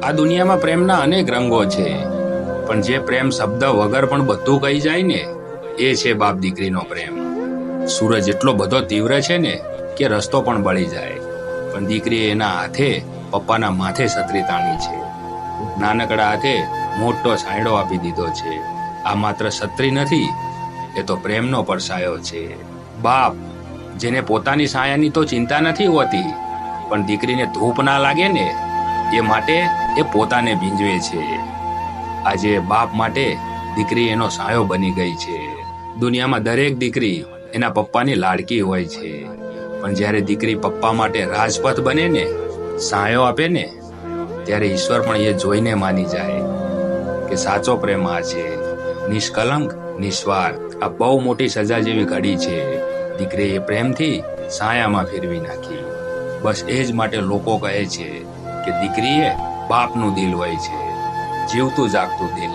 આ દુનિયામાં પ્રેમના અનેક રંગો છે, પણ જે પ્રેમ શબ્દ વગર પણ બધું કહી જાય ને, એ છે બાપ દીકરીનો પ્રેમ. સૂરજ એટલો બધો તીવ્ર છે ને કે રસ્તો પણ બળી જાય, પણ દીકરીએ એના હાથે પપ્પાના માથે છત્રી તાણી છે. નાનકડા હાથે મોટો છાંયડો આપી દીધો છે. આ માત્ર છત્રી નથી, એ તો પ્રેમનો પડછાયો છે. બાપ જેને પોતાની છાયાની તો ચિંતા નથી હોતી, પણ દીકરીને ધૂપ ના લાગે ને એ માટે એ પોતાને ભીંજવે છે. આજે બાપ માટે દીકરી એનો સાયો બની ગઈ છે. દુનિયામાં દરેક દીકરી એના પપ્પાની લાડકી હોય છે, પણ જ્યારે દીકરી પપ્પા માટે રાજપથ બને ને, સાયો આપે ને, ત્યારે ઈશ્વર પણ એ જોઈને માની જાય કે સાચો પ્રેમ આ છે, નિષ્કલંક, નિસ્વાર્થ. આ બહુ મોટી સજા જેવી ઘડી છે. દીકરીએ પ્રેમથી સાયામાં ફેરવી નાખી. બસ એ જ માટે લોકો કહે છે કે દીકરીએ બાપનું દિલ હોય છે, જીવતું જાગતું દિલ.